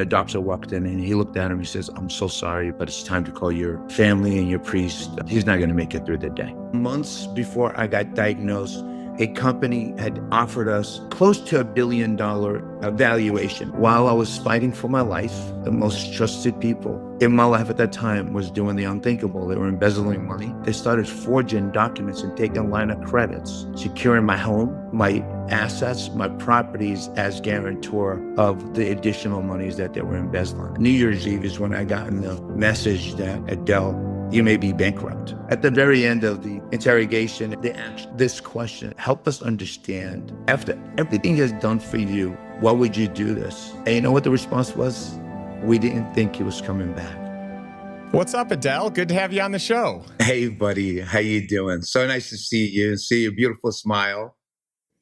The doctor walked in and he looked at him. He says, "I'm so sorry, but it's time to call your family and your priest. He's not going to make it through the day." Months before I got diagnosed, a company had offered us close to $1 billion valuation. While I was fighting for my life, the most trusted people in my life at that time was doing the unthinkable. They were embezzling money. They started forging documents and taking line of credits, securing my home, my assets, my properties as guarantor of the additional monies that they were embezzling. New Year's Eve is when I got the message that, "Adel, you may be bankrupt." At the very end of the interrogation, they asked this question: help us understand, after everything is done for you, why would you do this? And you know what the response was? We didn't think he was coming back. What's up, Adel? Good to have you on the show. Hey, buddy. How you doing? So nice to see you and see your beautiful smile.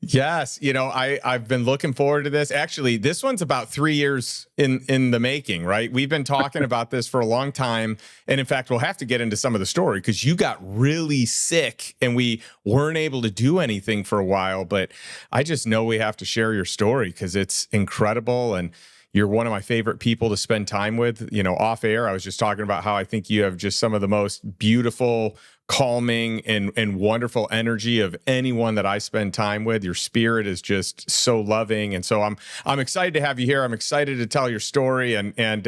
Yes, I've been looking forward to this. Actually, this one's about 3 years in the making, right? We've been talking about this for a long time. And in fact, we'll have to get into some of the story because you got really sick and we weren't able to do anything for a while. But I just know we have to share your story because it's incredible. And you're one of my favorite people to spend time with. Off air, I was just talking about how I think you have just some of the most beautiful, calming, and wonderful energy of anyone that I spend time with. Your spirit is just so loving. And so I'm excited to have you here. I'm excited to tell your story. And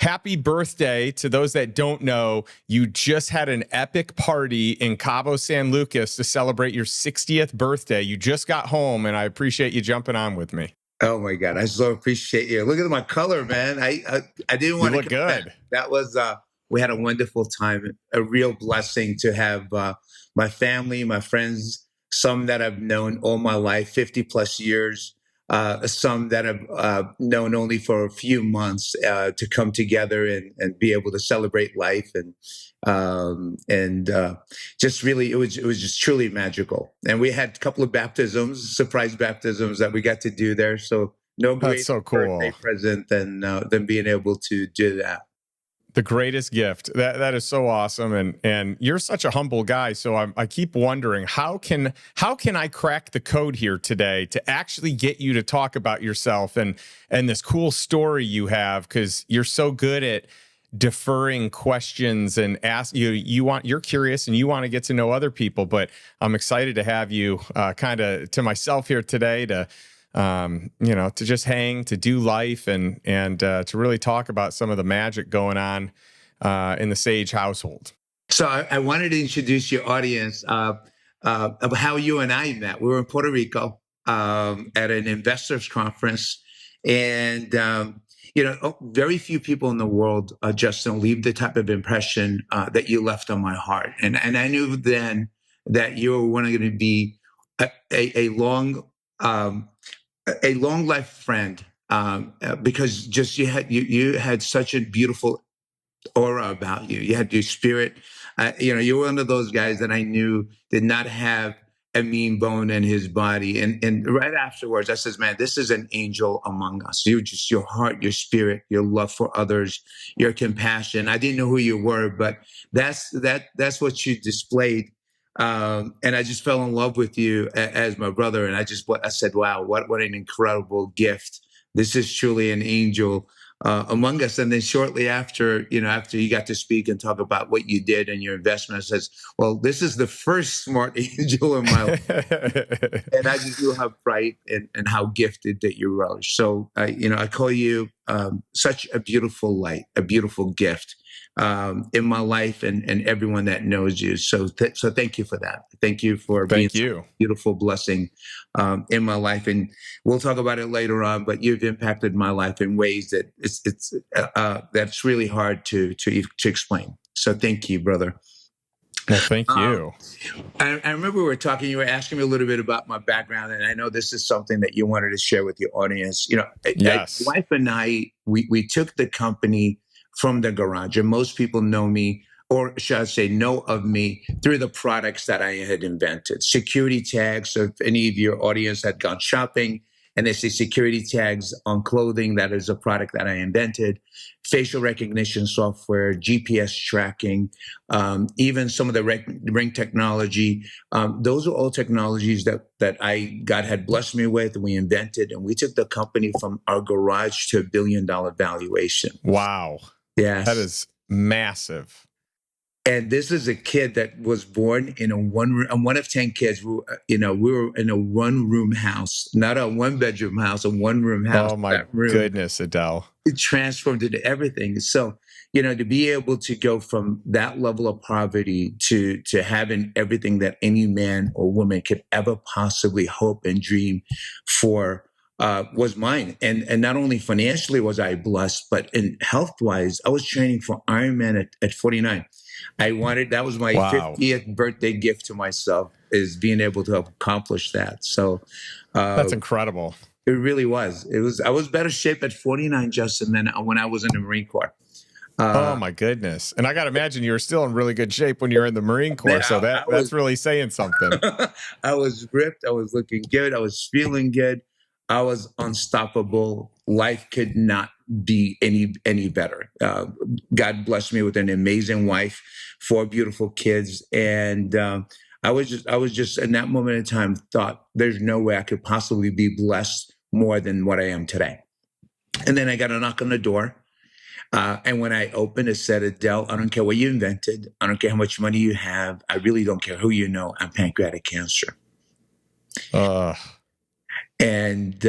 happy birthday to those that don't know. You just had an epic party in Cabo San Lucas to celebrate your 60th birthday. You just got home, and I appreciate you jumping on with me. Oh my God, I so appreciate you. Look at my color, man. I didn't want to look good. Back. That was we had a wonderful time. A real blessing to have my family, my friends, some that I've known all my life, 50 plus years, some that I've known only for a few months, to come together and be able to celebrate life and just really, it was just truly magical. And we had a couple of baptisms, surprise baptisms that we got to do there. So no great so cool. birthday present than being able to do that. The greatest gift. That is so awesome, and you're such a humble guy. So I keep wondering how can I crack the code here today to actually get you to talk about yourself and this cool story you have, because you're so good at deferring questions and ask you're curious and you want to get to know other people. But I'm excited to have you kind of to myself here today to just hang, to do life and to really talk about some of the magic going on in the Sayegh household. So I wanted to introduce your audience of how you and I met. We were in Puerto Rico at an investors conference, and very few people in the world, Justin, leave the type of impression that you left on my heart. And I knew then that you were going to be a long life friend, because just you had such a beautiful aura about you. You had your spirit. You were one of those guys that I knew did not have a mean bone in his body. And right afterwards, I says, "Man, this is an angel among us. You just, your heart, your spirit, your love for others, your compassion." I didn't know who you were, but that's what you displayed. And I just fell in love with you as my brother. And I said, "Wow, what an incredible gift. This is truly an angel among us." And then shortly after you got to speak and talk about what you did and your investment, I says, "Well, this is the first smart angel in my life." And I just knew how bright and how gifted that you were. So, I call you such a beautiful light, a beautiful gift in my life and everyone that knows you. So thank you for that. Thank you for being a beautiful blessing in my life. And we'll talk about it later on, but you've impacted my life in ways that that's really hard to explain. So thank you, brother. Well, thank you. I remember we were talking, you were asking me a little bit about my background, and I know this is something that you wanted to share with your audience. Yes. My wife and I, we took the company from the garage, and most people know me, or should I say know of me, through the products that I had invented. Security tags, so if any of your audience had gone shopping, and they say security tags on clothing. That is a product that I invented. Facial recognition software, GPS tracking, even some of the ring technology. Those are all technologies that God had blessed me with. We invented, and we took the company from our garage to $1 billion valuation. Wow. Yes. That is massive. And this is a kid that was born in I'm one of 10 kids. We were in a one-room house, not a one-bedroom house, a one-room house. Oh my goodness, Adel. It transformed into everything. So, to be able to go from that level of poverty to having everything that any man or woman could ever possibly hope and dream for was mine. And not only financially was I blessed, but in health-wise, I was training for Ironman at 49. That was my 50th birthday gift to myself, is being able to accomplish that. So that's incredible. It really was. I was better shape at 49, Justin, than when I was in the Marine Corps. Oh my goodness. And I got to imagine you were still in really good shape when you were in the Marine Corps. So that's really saying something. I was ripped. I was looking good. I was feeling good. I was unstoppable. Life could not be any better. God blessed me with an amazing wife, 4 beautiful kids, and I was just in that moment in time thought there's no way I could possibly be blessed more than what I am today. And then I got a knock on the door. And when I opened, it said, Adel, I don't care what you invented. I don't care how much money you have. I really don't care who you know. I'm pancreatic cancer. And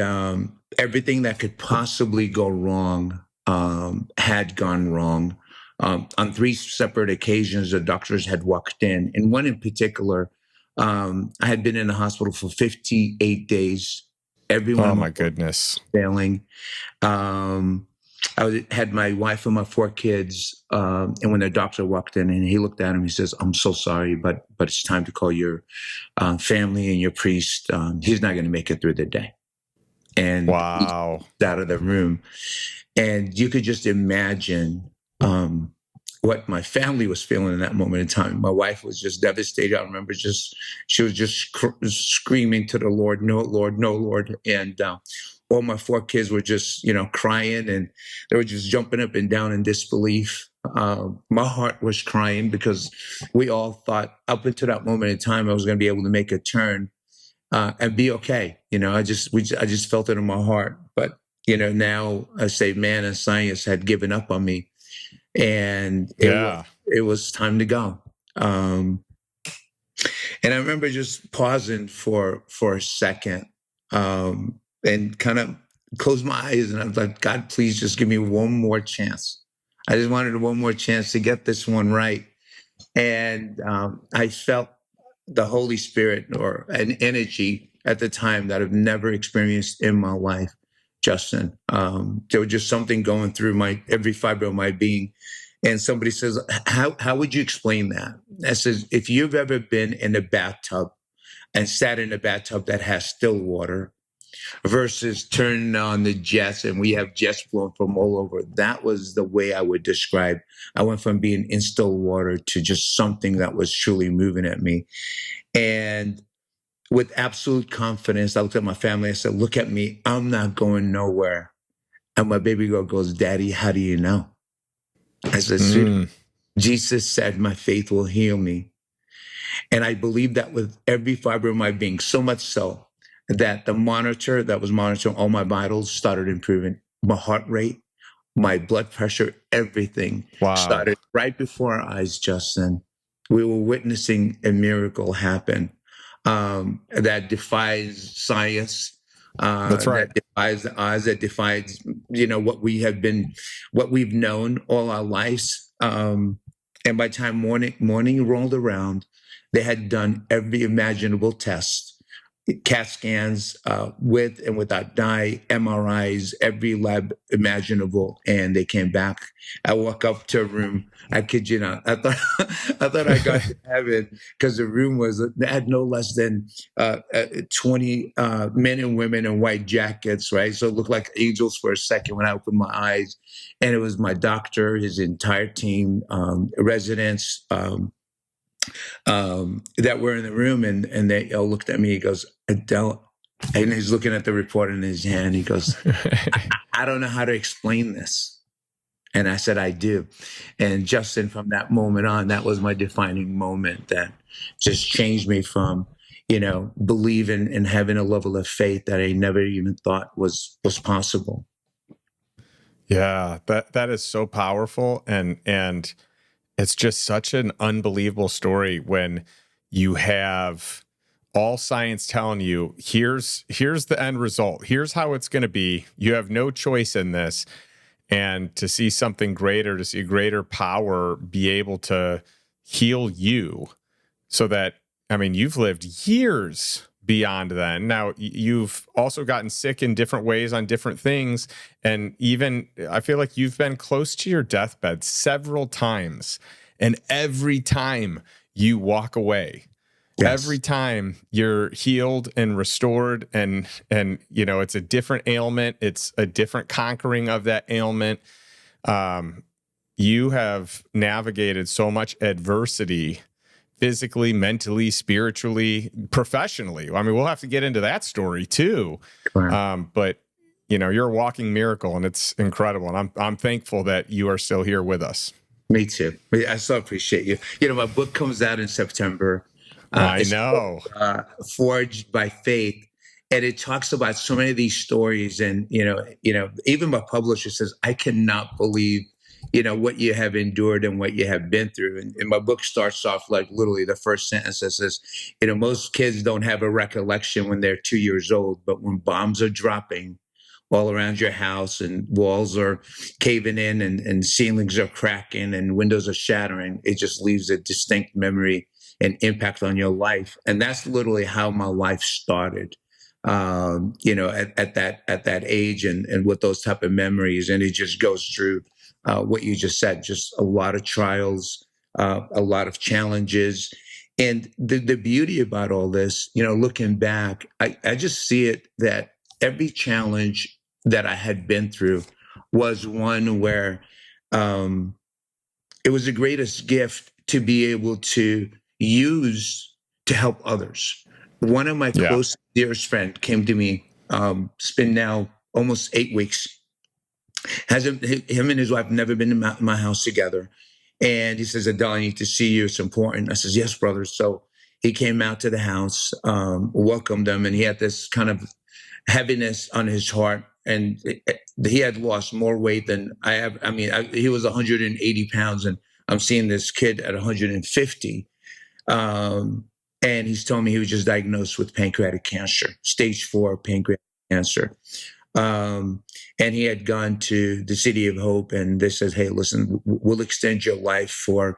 everything that could possibly go wrong had gone wrong. On 3 separate occasions, the doctors had walked in. And one in particular, I had been in the hospital for 58 days. Everyone, oh my goodness, failing. I had my wife and my 4 kids, and when the doctor walked in and he looked at him, he says, "I'm so sorry, but it's time to call your family and your priest. He's not going to make it through the day." And wow, he's out of the room, and you could just imagine what my family was feeling in that moment in time. My wife was just devastated. I remember she was just screaming to the Lord, "No, Lord, no, Lord," and all my 4 kids were just, crying, and they were just jumping up and down in disbelief. My heart was crying because we all thought up until that moment in time I was going to be able to make a turn and be okay. I just felt it in my heart. But now I say man and science had given up on me, and it was time to go. And I remember just pausing for a second. And kind of closed my eyes, and I was like, God, please just give me one more chance. I just wanted one more chance to get this one right. And I felt the Holy Spirit, or an energy at the time that I've never experienced in my life, Justin. There was just something going through every fiber of my being. And somebody says, how would you explain that? I says, if you've ever been in a bathtub and sat in a bathtub that has still water, versus turning on the jets, and we have jets blowing from all over. That was the way I would describe. I went from being in still water to just something that was truly moving at me. And with absolute confidence, I looked at my family. I said, look at me. I'm not going nowhere. And my baby girl goes, Daddy, how do you know? I said, sweet, Jesus said my faith will heal me. And I believe that with every fiber of my being, so much so that the monitor that was monitoring all my vitals started improving. My heart rate, my blood pressure, everything started right before our eyes, Justin. We were witnessing a miracle happen that defies science. That's right. That defies the odds, that defies, what we've known all our lives. And by the time morning rolled around, they had done every imaginable test. CAT scans with and without dye, MRIs, every lab imaginable, and they came back. I walk up to a room. I kid you not. I thought I got to heaven because the room had no less than 20 men and women in white jackets, right? So it looked like angels for a second when I opened my eyes, and it was my doctor, his entire team, residents. That were in the room, and they all looked at me. He goes, Adel, And he's looking at the report in his hand. He goes, I don't know how to explain this. And I said, I do. And Justin, from that moment on, that was my defining moment that just changed me from, believing and having a level of faith that I never even thought was possible. Yeah, that is so powerful. And it's just such an unbelievable story when you have all science telling you, here's the end result. Here's how it's going to be. You have no choice in this. And to see something greater, to see a greater power be able to heal you so that, I mean, you've lived years beyond then. Now, you've also gotten sick in different ways on different things. And even, I feel like you've been close to your deathbed several times. And every time you walk away, Yes. every time you're healed and restored, and it's a different ailment, it's a different conquering of that ailment. You have navigated so much adversity, physically, mentally, spiritually, professionally. I mean, we'll have to get into that story too. Right. But you're a walking miracle, and it's incredible. And I'm thankful that you are still here with us. Me too. I so appreciate you. My book comes out in September. I know. Forged by Faith, and it talks about so many of these stories. And even my publisher says, I cannot believe what you have endured and what you have been through. And my book starts off like literally the first sentence that says, most kids don't have a recollection when they're 2 years old, but when bombs are dropping all around your house and walls are caving in and ceilings are cracking and windows are shattering, it just leaves a distinct memory and impact on your life. And that's literally how my life started, at that age and with those type of memories. And it just goes through what you just said, just a lot of trials, a lot of challenges. And the beauty about all this, looking back, I just see it that every challenge that I had been through was one where it was the greatest gift to be able to use to help others. One of my close, dearest friend came to me, it's been now almost 8 weeks. Him and his wife never been in my house together. And he says, Adel, I need to see you. It's important. I says, yes, brother. So he came out to the house, welcomed them, and he had this kind of heaviness on his heart. And he had lost more weight than I have. I mean, he was 180 pounds, and I'm seeing this kid at 150. And he's telling me he was just diagnosed with pancreatic cancer, stage 4 pancreatic cancer. And he had gone to the City of Hope, and they says, hey, listen, we'll extend your life for,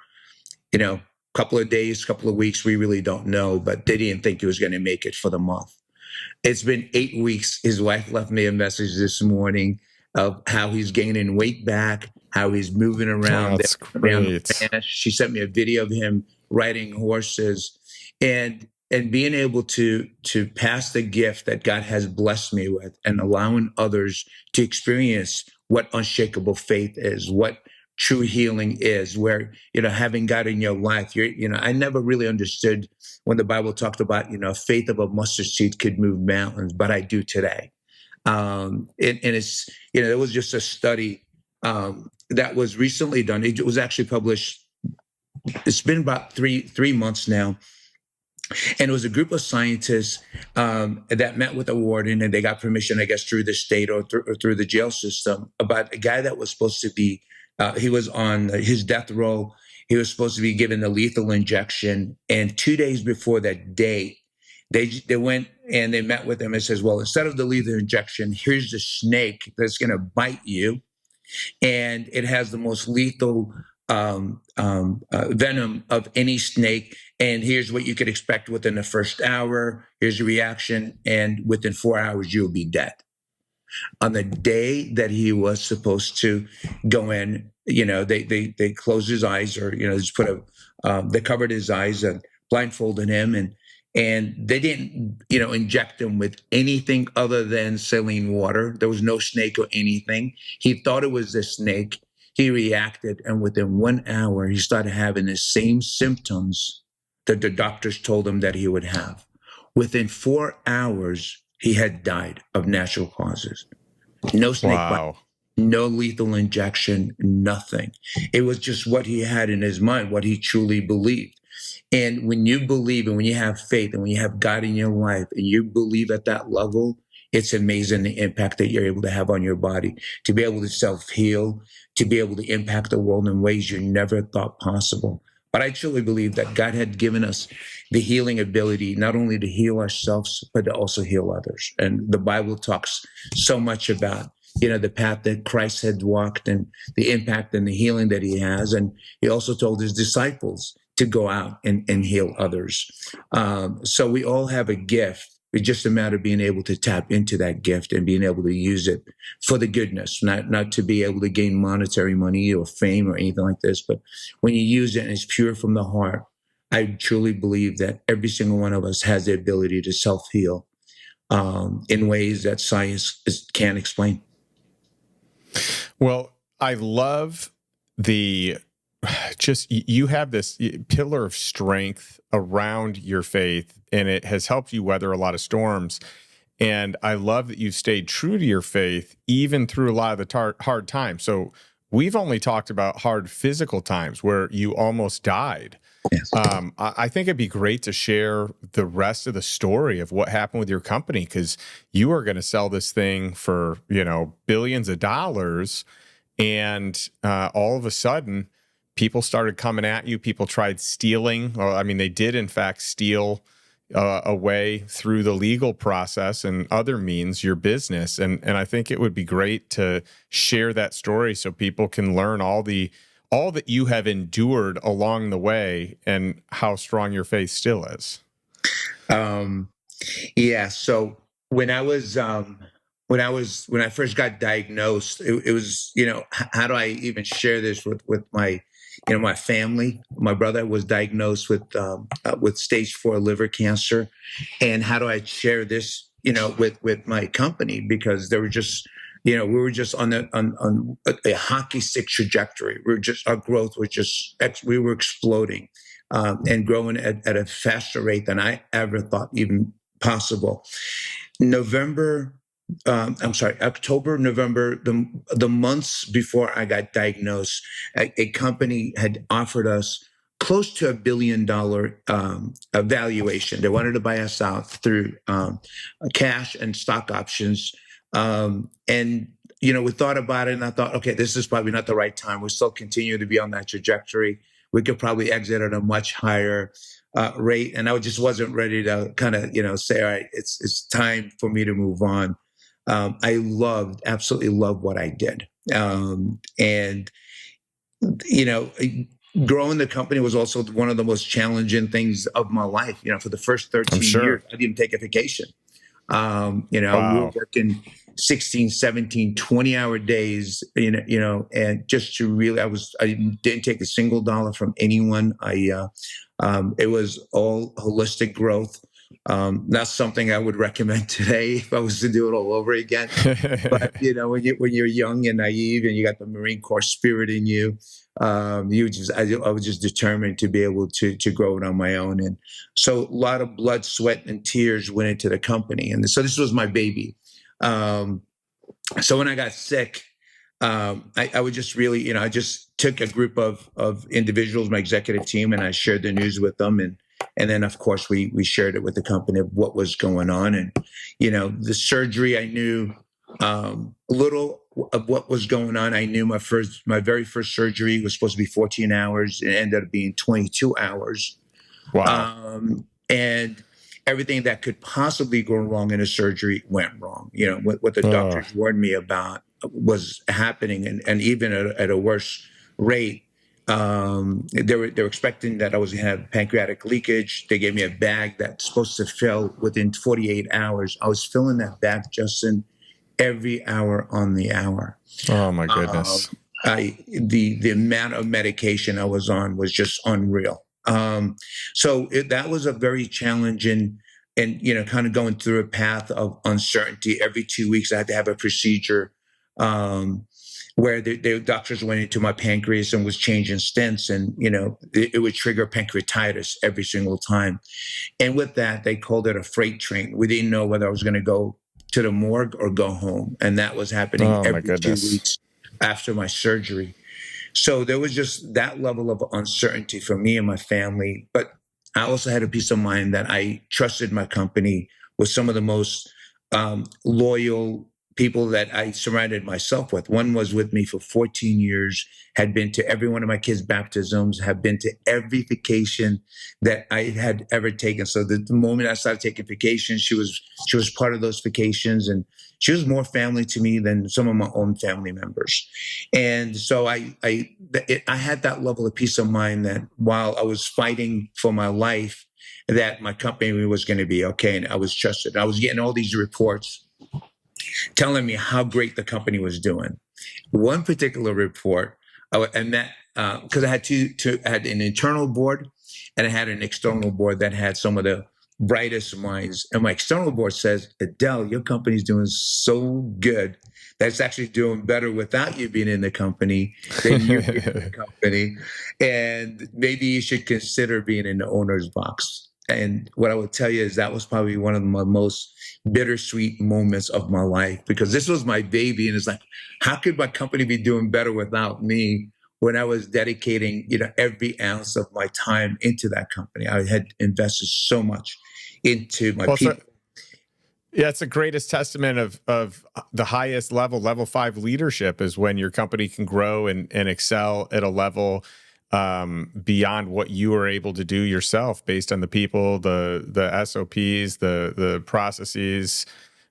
a couple of days, couple of weeks. We really don't know, but they didn't think he was going to make it for the month. It's been 8 weeks. His wife left me a message this morning of how he's gaining weight back, how he's moving around. That's great. She sent me a video of him riding horses, and being able to pass the gift that God has blessed me with, and allowing others to experience what unshakable faith is, what true healing is, where, having God in your life, I never really understood when the Bible talked about, faith of a mustard seed could move mountains, but I do today. And it's, it was just a study that was recently done. It was actually published. It's been about three months now. And it was a group of scientists that met with a warden, and they got permission, I guess, through the state or through the jail system, about a guy that was supposed to be, he was on his death row. He was supposed to be given a lethal injection. And 2 days before that date, they went and they met with him and says, well, instead of the lethal injection, here's the snake that's going to bite you. And it has the most lethal venom of any snake. And here's what you could expect within the first hour. Here's your reaction. And within 4 hours, you'll be dead. On the day that he was supposed to go in, they closed his eyes, or, just they covered his eyes and blindfolded him. And they didn't, inject him with anything other than saline water. There was no snake or anything. He thought it was the snake. He reacted, and within 1 hour, he started having the same symptoms that the doctors told him that he would have. Within 4 hours, he had died of natural causes. No snake bite, Wow. no lethal injection, nothing. It was just what he had in his mind, what he truly believed. And when you believe and when you have faith and when you have God in your life and you believe at that level, it's amazing the impact that you're able to have on your body, to be able to self-heal, to be able to impact the world in ways you never thought possible. But I truly believe that God had given us the healing ability, not only to heal ourselves, but to also heal others. And the Bible talks so much about, the path that Christ had walked and the impact and the healing that he has. And he also told his disciples to go out and heal others. So we all have a gift. It's just a matter of being able to tap into that gift and being able to use it for the goodness, not to be able to gain monetary money or fame or anything like this. But when you use it and it's pure from the heart, I truly believe that every single one of us has the ability to self-heal in ways that science can't explain. Well, I love you have this pillar of strength around your faith, and it has helped you weather a lot of storms. And I love that you've stayed true to your faith, even through a lot of the hard times. So we've only talked about hard physical times where you almost died. Yes. I think it'd be great to share the rest of the story of what happened with your company, because you are going to sell this thing for, billions of dollars. And all of a sudden, people started coming at you. People tried stealing. They did, in fact, steal away through the legal process and other means your business. And I think it would be great to share that story so people can learn all that you have endured along the way and how strong your faith still is. Yeah. So when I first got diagnosed, it was, how do I even share this with my, my family? My brother was diagnosed with stage 4 liver cancer, and how do I share this, with my company? Because they were just, we were just on a hockey stick trajectory. Our growth was just, we were exploding and growing at a faster rate than I ever thought even possible. October, November, the months before I got diagnosed, a company had offered us close to $1 billion valuation. They wanted to buy us out through cash and stock options. And we thought about it, and I thought, okay, this is probably not the right time. We still continue to be on that trajectory. We could probably exit at a much higher rate. And I just wasn't ready to kind of, say, all right, it's time for me to move on. I absolutely loved what I did. And growing the company was also one of the most challenging things of my life. For the first 13 years, I didn't take a vacation. Wow. We were working 16, 17, 20-hour days, and just to really, I didn't take a single dollar from anyone. It was all holistic growth. Not something I would recommend today if I was to do it all over again. But when you're young and naive and you got the Marine Corps spirit in you, I was just determined to be able to grow it on my own. And so a lot of blood, sweat, and tears went into the company. And so this was my baby. So when I got sick, I would just really, I just took a group of individuals, my executive team, and I shared the news with them. And then, of course, we shared it with the company of what was going on. And, the surgery, I knew a little of what was going on. I knew my very first surgery was supposed to be 14 hours. It ended up being 22 hours. Wow. And everything that could possibly go wrong in a surgery went wrong. What the doctors warned me about was happening, and even at a worse rate. They were expecting that I was going to have pancreatic leakage. They gave me a bag that's supposed to fill within 48 hours. I was filling that bag, Justin, every hour on the hour. Oh my goodness. The amount of medication I was on was just unreal. So that was a very challenging, and kind of going through a path of uncertainty. Every 2 weeks I had to have a procedure where the doctors went into my pancreas and was changing stents, and it would trigger pancreatitis every single time. And with that, they called it a freight train. We didn't know whether I was going to go to the morgue or go home. And that was happening Oh my every 2 goodness. weeks after my surgery. So there was just that level of uncertainty for me and my family. But I also had a peace of mind that I trusted my company with some of the most loyal people that I surrounded myself with. One was with me for 14 years, had been to every one of my kids' baptisms, have been to every vacation that I had ever taken. So the moment I started taking vacations, she was part of those vacations, and she was more family to me than some of my own family members. And so I had that level of peace of mind that while I was fighting for my life, that my company was going to be okay, and I was trusted. I was getting all these reports telling me how great the company was doing. One particular report, and that because I had I had an internal board and I had an external board that had some of the brightest minds. And my external board says, Adel, your company's doing so good that it's actually doing better without you being in the company than you being in the company. And maybe you should consider being in the owner's box. And what I would tell you is that was probably one of my most bittersweet moments of my life, because this was my baby. And it's like, how could my company be doing better without me when I was dedicating, every ounce of my time into that company? I had invested so much into my people. Yeah, it's the greatest testament of the highest level 5 leadership is when your company can grow and excel at a level beyond what you are able to do yourself based on the people, the SOPs, the processes.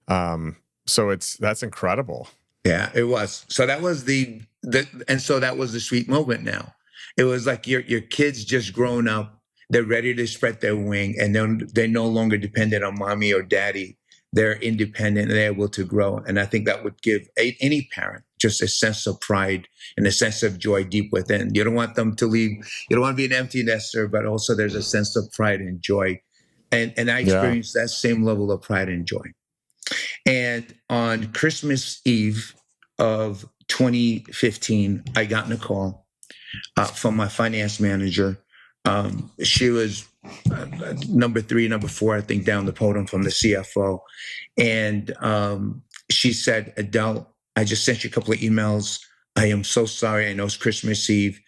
So that's incredible. Yeah, it was. So that was and so that was the sweet moment. Now it was like your kids just grown up. They're ready to spread their wing, and they're no longer dependent on mommy or daddy. They're independent and they're able to grow. And I think that would give any parent just a sense of pride and a sense of joy deep within. You don't want them to leave. You don't want to be an empty nester, but also there's a sense of pride and joy. And I experienced that same level of pride and joy. And on Christmas Eve of 2015, I got in a call from my finance manager. She was number 3, number 4, I think, down the podium from the CFO. And she said, Adel, I just sent you a couple of emails. I am so sorry. I know it's Christmas Eve,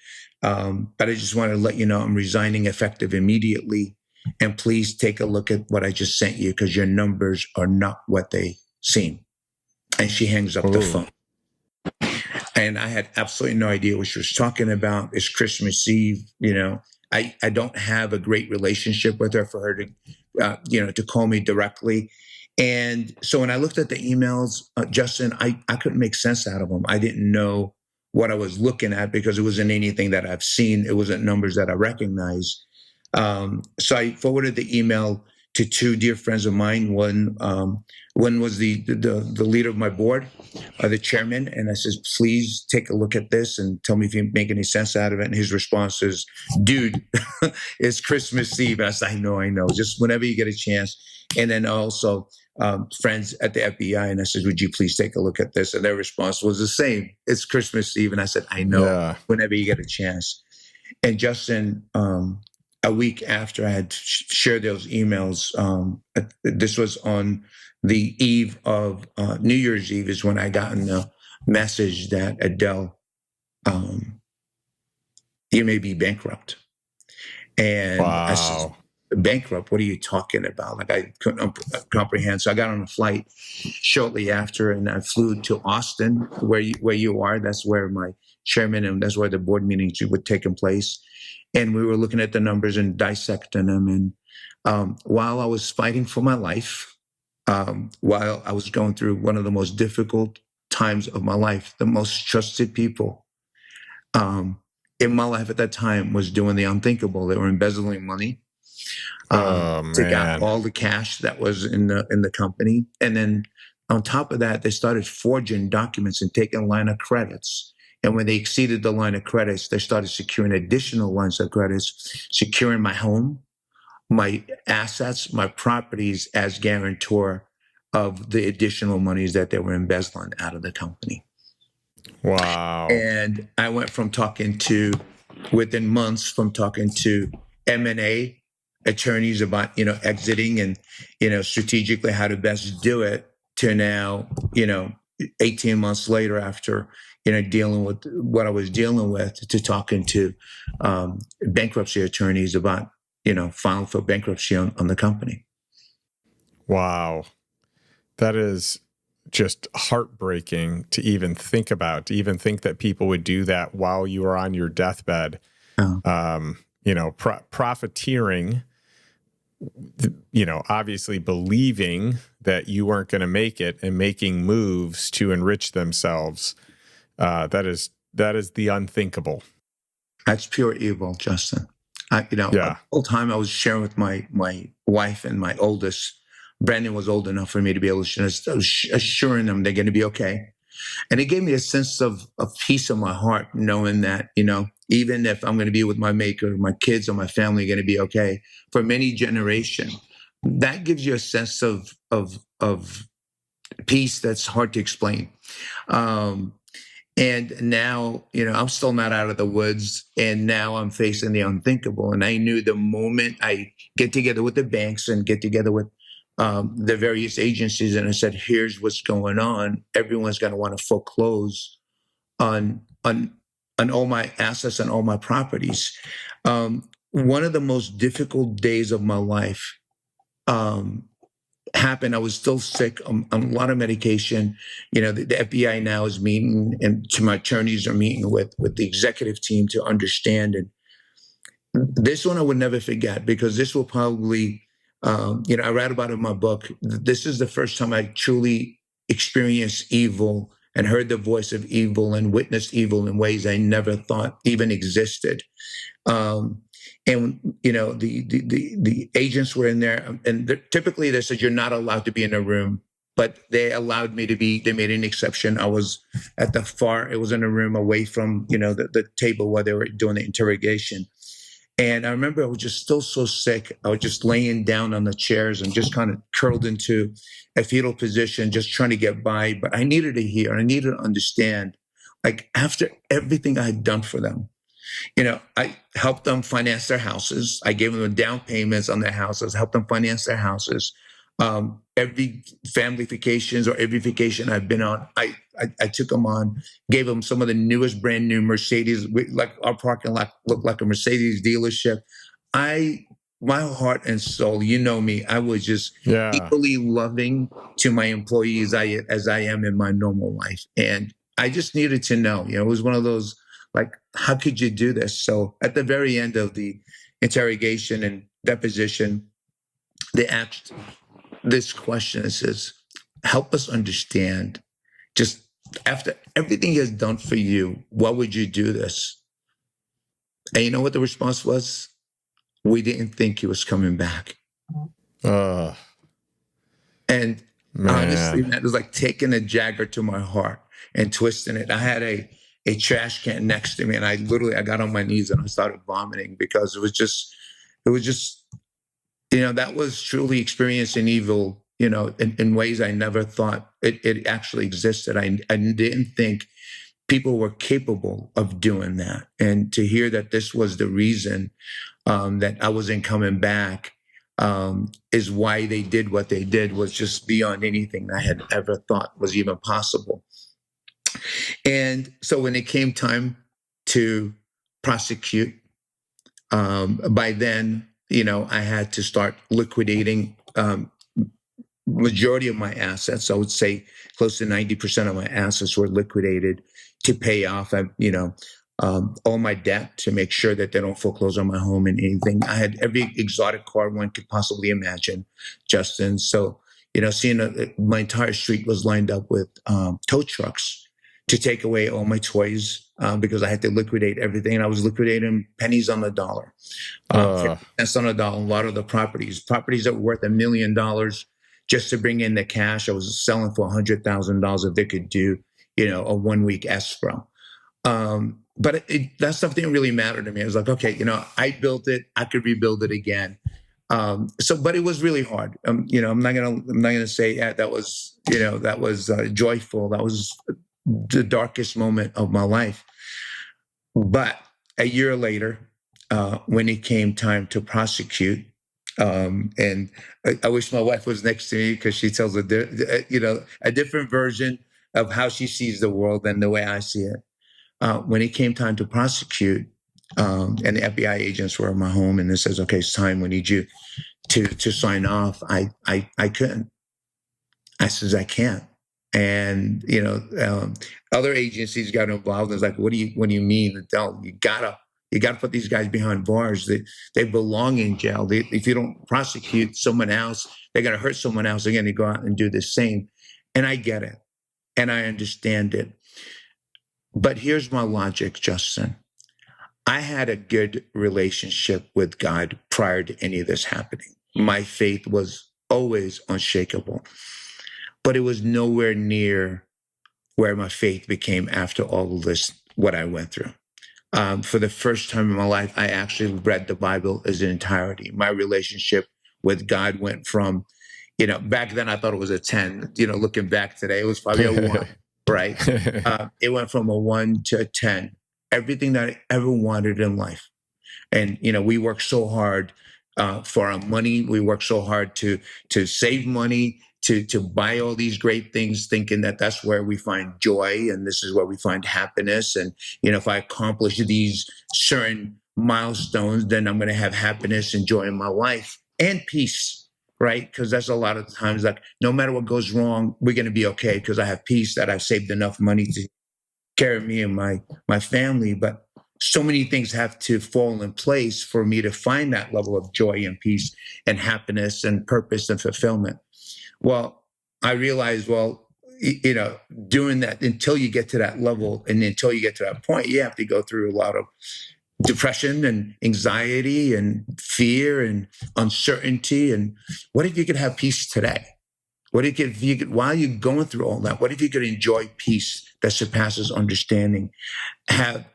but I just want to let you know I'm resigning effective immediately. And please take a look at what I just sent you, because your numbers are not what they seem. And she hangs up the phone. And I had absolutely no idea what she was talking about. It's Christmas Eve. I don't have a great relationship with her for her to, to call me directly. And so when I looked at the emails, Justin, I couldn't make sense out of them. I didn't know what I was looking at because it wasn't anything that I've seen. It wasn't numbers that I recognized. So I forwarded the email to 2 dear friends of mine. One was the leader of my board, the chairman, and I says, please take a look at this and tell me if you make any sense out of it. And his response is, dude, it's Christmas Eve. And I said, I know, just whenever you get a chance. And then also friends at the FBI, and I said, would you please take a look at this? And their response was the same. It's Christmas Eve. And I said, I know, whenever you get a chance. And Justin, a week after I had shared those emails, this was on the eve of New Year's Eve, is when I got a message that, Adel, you may be bankrupt. And I said, bankrupt? What are you talking about? Like, I couldn't comprehend. So I got on a flight shortly after, and I flew to Austin, where you are. That's where my chairman, and that's where the board meetings would take place. And we were looking at the numbers and dissecting them. And while I was fighting for my life, while I was going through one of the most difficult times of my life, the most trusted people in my life at that time was doing the unthinkable. They were embezzling money. They got all the cash that was in the company. And then on top of that, they started forging documents and taking line of credits. And when they exceeded the line of credits, they started securing additional lines of credits, securing my home, my assets, my properties as guarantor of the additional monies that they were embezzling out of the company. Wow. And I went from within months, from talking to M&A attorneys about, exiting and, strategically how to best do it, to now, 18 months later, after, dealing with what I was dealing with, to talking to bankruptcy attorneys about, filing for bankruptcy on the company. Wow. That is just heartbreaking to even think about, to even think that people would do that while you are on your deathbed. Profiteering, obviously believing that you weren't going to make it and making moves to enrich themselves. That is the unthinkable. That's pure evil, Justin. The whole time I was sharing with my wife and my oldest, Brandon was old enough for me to be able to assuring them they're going to be okay. And it gave me a sense of peace in my heart, knowing that, even if I'm going to be with my maker, my kids or my family are going to be okay for many generations. That gives you a sense of peace that's hard to explain. And now, I'm still not out of the woods, and now I'm facing the unthinkable. And I knew the moment I get together with the banks and get together with the various agencies, and I said, here's what's going on. Everyone's going to want to foreclose on all my assets and all my properties. One of the most difficult days of my life happened. I was still sick. I'm on a lot of medication. The FBI now is meeting, and my attorneys are meeting with the executive team to understand. And this one I would never forget, because this will probably, I read about it in my book. This is the first time I truly experienced evil and heard the voice of evil and witnessed evil in ways I never thought even existed. And the agents were in there, and typically they said you're not allowed to be in a room, but they allowed me to be. They made an exception. I was at the far. It was in a room away from the table where they were doing the interrogation. And I remember I was just still so sick. I was just laying down on the chairs and just kind of curled into a fetal position, just trying to get by. But I needed to hear, I needed to understand, like, after everything I had done for them. I helped them finance their houses. I gave them down payments on their houses, helped them finance their houses. Every family vacations or every vacation I've been on, I took them on, gave them some of the newest brand new Mercedes, like our parking lot looked like a Mercedes dealership. My heart and soul, me, I was just equally loving to my employees as I am in my normal life. And I just needed to know, it was one of those, like, how could you do this? So at the very end of the interrogation and deposition, they asked this question. It says, help us understand, just after everything he has done for you, why would you do this? And you know what the response was? We didn't think he was coming back. And honestly, man, it was like taking a dagger to my heart and twisting it. I had a trash can next to me, and I got on my knees and I started vomiting, because it was just, that was truly experiencing evil, in ways I never thought it actually existed. I didn't think people were capable of doing that. And to hear that this was the reason that I wasn't coming back is why they did what they did, was just beyond anything I had ever thought was even possible. And so when it came time to prosecute, by then, I had to start liquidating majority of my assets. I would say close to 90% of my assets were liquidated to pay off, all my debt, to make sure that they don't foreclose on my home and anything. I had every exotic car one could possibly imagine, Justin. So, seeing my entire street was lined up with tow trucks to take away all my toys, because I had to liquidate everything. And I was liquidating pennies on the dollar, cents on the dollar. A lot of the properties that were worth $1 million, just to bring in the cash, I was selling for $100,000 if they could do, a 1 week escrow. But that stuff didn't really matter to me. I was like, okay, I built it. I could rebuild it again. But it was really hard. I'm not gonna say that was, joyful. That was the darkest moment of my life. But a year later, when it came time to prosecute, And I wish my wife was next to me because she tells a different version of how she sees the world than the way I see it. When it came time to prosecute, and the FBI agents were in my home, and it says, "Okay, it's time. We need you to sign off." I couldn't. I says, "I can't." And other agencies got involved. It's like, what do you mean? You gotta put these guys behind bars. They belong in jail. If you don't prosecute someone else, they're gonna hurt someone else. They're gonna go out and do the same. And I get it, and I understand it. But here's my logic, Justin. I had a good relationship with God prior to any of this happening. My faith was always unshakable, but it was nowhere near where my faith became after all of this, what I went through. For the first time in my life, I actually read the Bible as an entirety. My relationship with God went from, back then I thought it was a 10. Looking back today, it was probably a 1, right? It went from a 1 to a 10. Everything that I ever wanted in life. And we work so hard for our money. We work so hard to save money, to buy all these great things, thinking that that's where we find joy and this is where we find happiness. And if I accomplish these certain milestones, then I'm going to have happiness and joy in my life and peace, right? Because that's a lot of times, like, no matter what goes wrong, we're going to be okay because I have peace, that I've saved enough money to care of me and my family. But so many things have to fall in place for me to find that level of joy and peace and happiness and purpose and fulfillment. Well, I realized, doing that, until you get to that level and until you get to that point, you have to go through a lot of depression and anxiety and fear and uncertainty. And what if you could have peace today? What if you could, while you're going through all that, what if you could enjoy peace that surpasses understanding?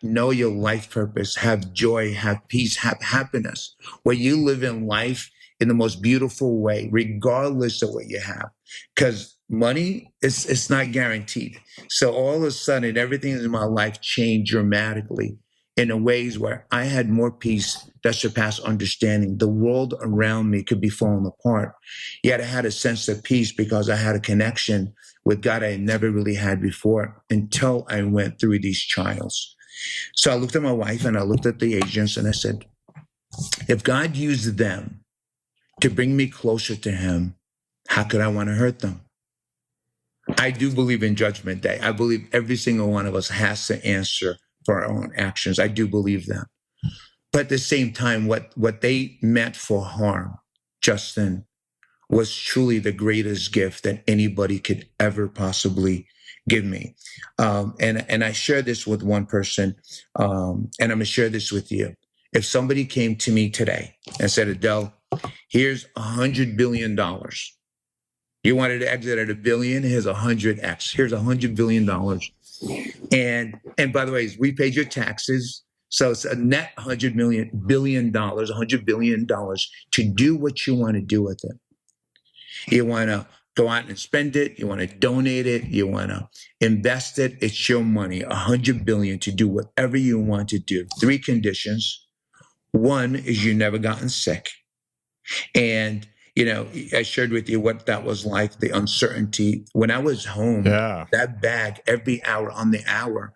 Know your life purpose, have joy, have peace, have happiness, where you live in life in the most beautiful way, regardless of what you have. Because money it's not guaranteed. So all of a sudden, everything in my life changed dramatically in ways where I had more peace that surpassed understanding. The world around me could be falling apart, yet I had a sense of peace because I had a connection with God I had never really had before until I went through these trials. So I looked at my wife and I looked at the agents and I said, if God used them to bring me closer to him, how could I want to hurt them? I do believe in Judgment Day. I believe every single one of us has to answer for our own actions. I do believe that. But at the same time, what they meant for harm, Justin, was truly the greatest gift that anybody could ever possibly give me. And I share this with one person, and I'm going to share this with you. If somebody came to me today and said, Adel, here's $100 billion. You wanted to exit at $1 billion, here's 100x. Here's $100 billion. And by the way, we paid your taxes. So it's a net $100 billion, $100 billion to do what you want to do with it. You want to go out and spend it. You want to donate it. You want to invest it. It's your money, $100 billion to do whatever you want to do. 3 conditions. One is you never gotten sick. And, I shared with you what that was like, the uncertainty. When I was home, that bag every hour on the hour,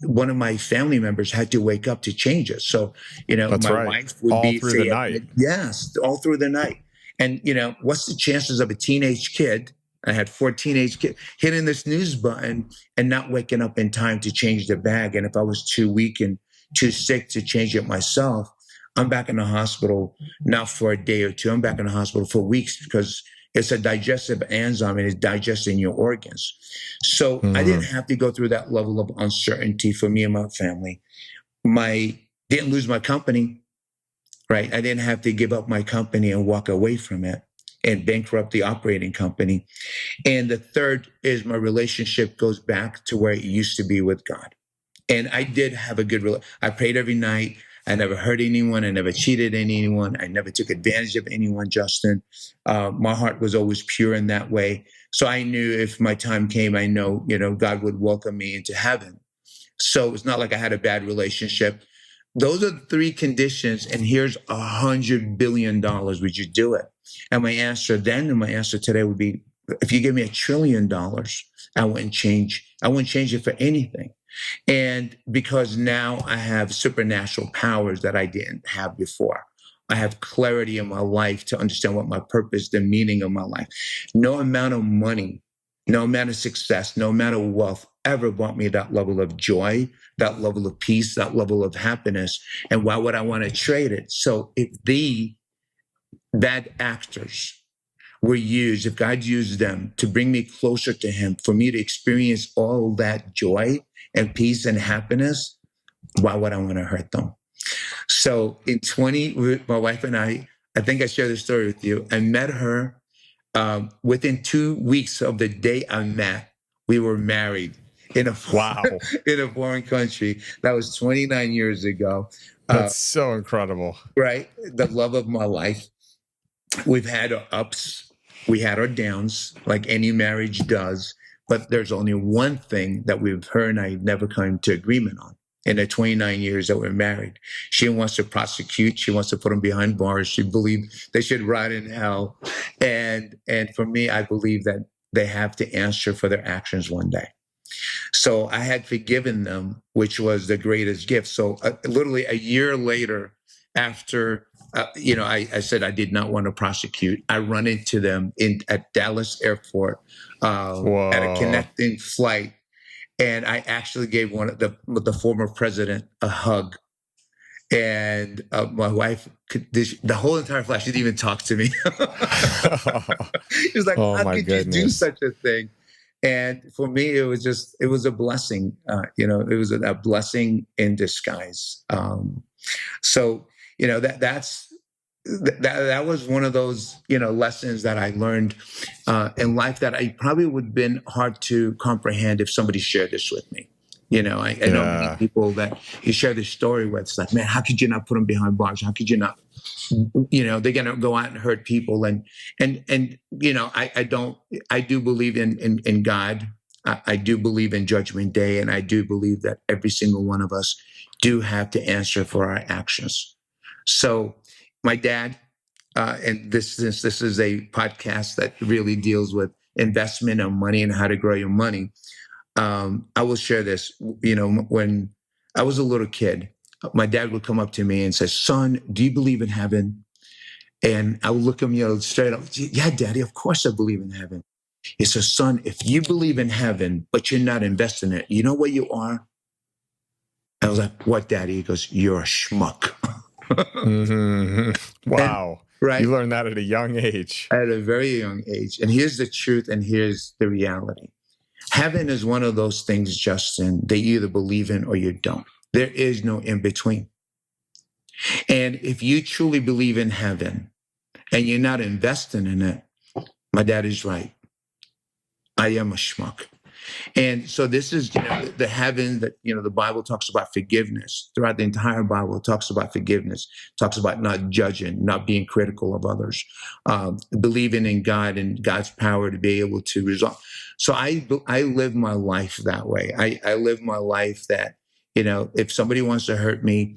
one of my family members had to wake up to change it. So, That's my right. wife would all be through the night. Yes, all through the night. And, what's the chances of a teenage kid? I had 4 teenage kids hitting the snooze button and not waking up in time to change the bag. And if I was too weak and too sick to change it myself, I'm back in the hospital, not for a day or two. I'm back in the hospital for weeks because it's a digestive enzyme and it's digesting your organs. So I didn't have to go through that level of uncertainty for me and my family. Didn't lose my company, right? I didn't have to give up my company and walk away from it and bankrupt the operating company. And the third is my relationship goes back to where it used to be with God. And I did have a good relationship. I prayed every night. I never hurt anyone. I never cheated anyone. I never took advantage of anyone, Justin. My heart was always pure in that way. So I knew if my time came, I know, God would welcome me into heaven. So it's not like I had a bad relationship. those are the three conditions, and here's $100 billion. Would you do it? And my answer then and my answer today would be, if you give me $1 trillion, I wouldn't change it for anything. And because now I have supernatural powers that I didn't have before. I have clarity in my life to understand what my purpose, the meaning of my life. No amount of money, no amount of success, no amount of wealth ever brought me that level of joy, that level of peace, that level of happiness. And why would I want to trade it? So if the bad actors were used, if God used them to bring me closer to him, for me to experience all that joy and peace and happiness, why would I want to hurt them? So in my wife and I think I shared this story with you. I met her within 2 weeks of the day I met, we were married in a foreign country. That was 29 years ago. That's so incredible. Right? The love of my life. We've had our ups, we had our downs, like any marriage does. But there's only one thing that her and I never come to agreement on in the 29 years that we're married. She wants to prosecute. She wants to put them behind bars. She believes they should rot in hell. And for me, I believe that they have to answer for their actions one day. So I had forgiven them, which was the greatest gift. So literally a year later, after I said I did not want to prosecute, I run into them at Dallas Airport at a connecting flight. And I actually gave one of the former president a hug. And my wife, the whole entire flight, she didn't even talk to me. She was like, how could you do such a thing? And for me, it was a blessing. It was a blessing in disguise. So, that was one of those, lessons that I learned in life that I probably would have been hard to comprehend if somebody shared this with me. I know many people that you share this story with. It's like, man, how could you not put them behind bars? How could you not? They're going to go out and hurt people. I do believe in God. I do believe in Judgment Day, and I do believe that every single one of us do have to answer for our actions. So my dad, and this is a podcast that really deals with investment and money and how to grow your money. I will share this. When I was a little kid, my dad would come up to me and say, "Son, do you believe in heaven?" And I would look him, straight up. "Yeah, Daddy, of course I believe in heaven." He says, "Son, if you believe in heaven, but you're not investing in it, you know what you are?" I was like, "What, Daddy?" He goes, "You're a schmuck." Mm-hmm. Wow. And, right? You learned that at a young age. At a very young age. And here's the truth, and here's the reality. Heaven is one of those things, Justin, that you either believe in or you don't. There is no in between. And if you truly believe in heaven and you're not investing in it, my dad is right. I am a schmuck. And so this is the heaven that the Bible talks about forgiveness. Throughout the entire Bible, it talks about forgiveness, talks about not judging, not being critical of others, believing in God and God's power to be able to resolve. So I live my life that way. I live my life that if somebody wants to hurt me,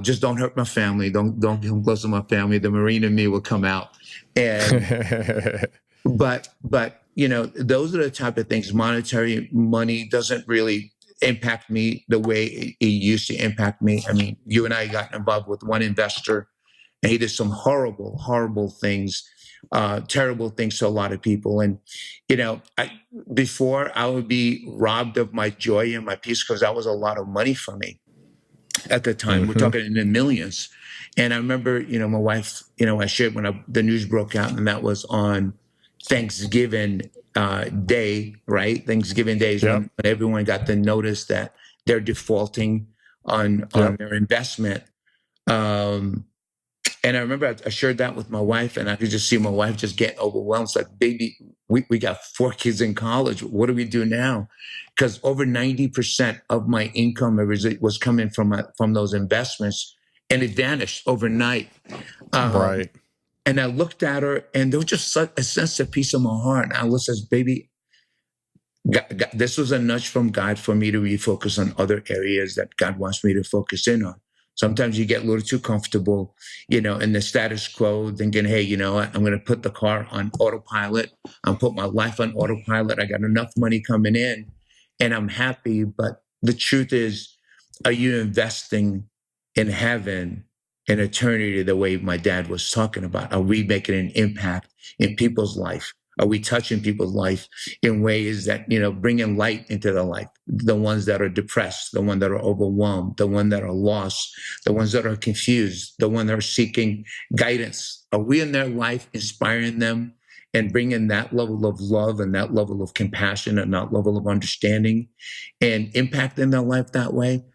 just don't hurt my family. Don't come close to my family. The Marine in me will come out. And but those are the type of things. Monetary money doesn't really impact me the way it used to impact me. I mean, you and I got involved with one investor, and he did some horrible, horrible things, terrible things to a lot of people. And before I would be robbed of my joy and my peace, because that was a lot of money for me at the time. Mm-hmm. We're talking in the millions. And I remember, my wife, I shared when the news broke out, and that was on Thanksgiving Day, right? Thanksgiving Day is when everyone got the notice that they're defaulting on their investment. And I remember I shared that with my wife, and I could just see my wife just getting overwhelmed. It's like, baby, we got 4 kids in college. What do we do now? Because over 90% of my income was coming from those investments, and it vanished overnight. Right. And I looked at her, and there was just such a sense of peace in my heart. And I was says, baby, God, this was a nudge from God for me to refocus on other areas that God wants me to focus in on. Sometimes you get a little too comfortable, in the status quo, thinking, hey, you know what? I'm going to put the car on autopilot. I'll put my life on autopilot. I got enough money coming in and I'm happy. But the truth is, are you investing in heaven, in eternity, the way my dad was talking about? Are we making an impact in people's life? Are we touching people's life in ways that, bringing light into their life? The ones that are depressed, the ones that are overwhelmed, the ones that are lost, the ones that are confused, the ones that are seeking guidance. Are we in their life inspiring them and bringing that level of love and that level of compassion and that level of understanding and impacting their life that way?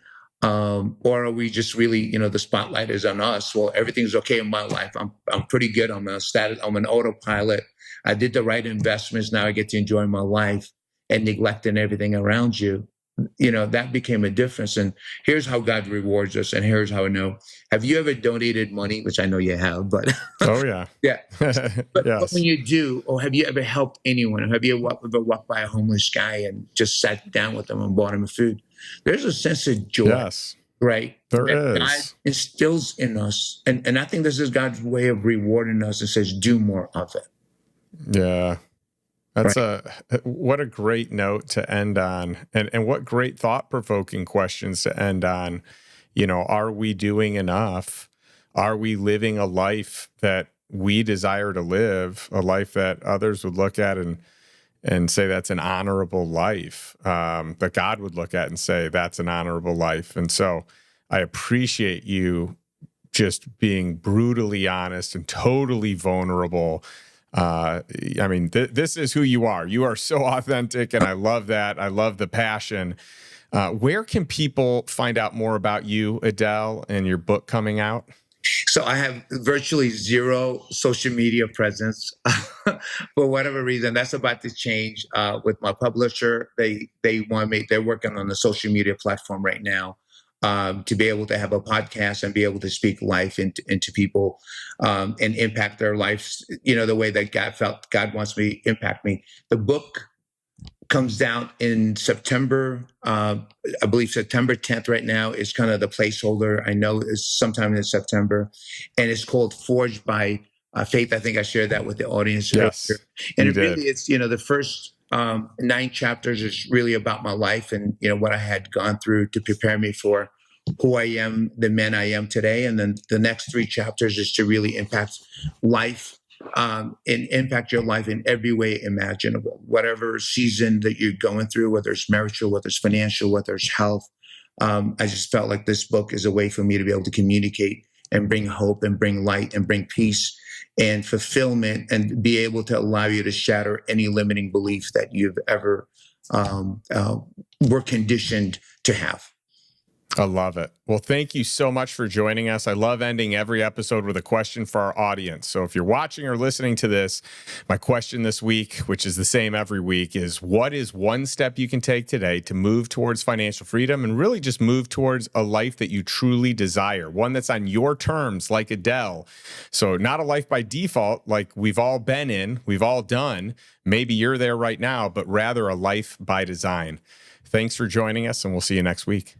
Or are we just really, the spotlight is on us? Well, everything's okay in my life. I'm pretty good. I'm an autopilot. I did the right investments. Now I get to enjoy my life, and neglecting everything around you. That became a difference. And here's how God rewards us. And here's how I know. Have you ever donated money? Which I know you have, but oh yeah. Yeah. But Yes. when you do, or have you ever helped anyone? Or have you ever walked by a homeless guy and just sat down with them and bought him food? There's a sense of joy. Yes. Right. There that is. God instills in us. And I think this is God's way of rewarding us and says, do more of it. Yeah. That's Right. what a great note to end on, and what great thought-provoking questions to end on. Are we doing enough? Are we living a life that we desire to live, a life that others would look at and say that's an honorable life, that God would look at and say that's an honorable life? And so I appreciate you just being brutally honest and totally vulnerable. This is who you are. You are so authentic, and I love that. I love the passion. Where can people find out more about you, Adel, and your book coming out? So I have virtually zero social media presence for whatever reason. That's about to change with my publisher. They want me. They're working on the social media platform right now to be able to have a podcast and be able to speak life into people and impact their lives. The way that God wants me to impact me. The book comes down in September. I believe September 10th right now is kind of the placeholder. I know it's sometime in September. And it's called Forged by Faith. I think I shared that with the audience Yes, earlier. And you it did. really, it's, the first 9 chapters is really about my life and, what I had gone through to prepare me for who I am, the man I am today. And then the next 3 chapters is to really impact life and impact your life in every way imaginable. Whatever season that you're going through, whether it's marital, whether it's financial, whether it's health, I just felt like this book is a way for me to be able to communicate and bring hope and bring light and bring peace and fulfillment and be able to allow you to shatter any limiting belief that you've ever were conditioned to have. I love it. Well, thank you so much for joining us. I love ending every episode with a question for our audience. So if you're watching or listening to this, my question this week, which is the same every week, is what is one step you can take today to move towards financial freedom and really just move towards a life that you truly desire, one that's on your terms, like Adel. So not a life by default, like we've all been in, we've all done. Maybe you're there right now, but rather a life by design. Thanks for joining us, and we'll see you next week.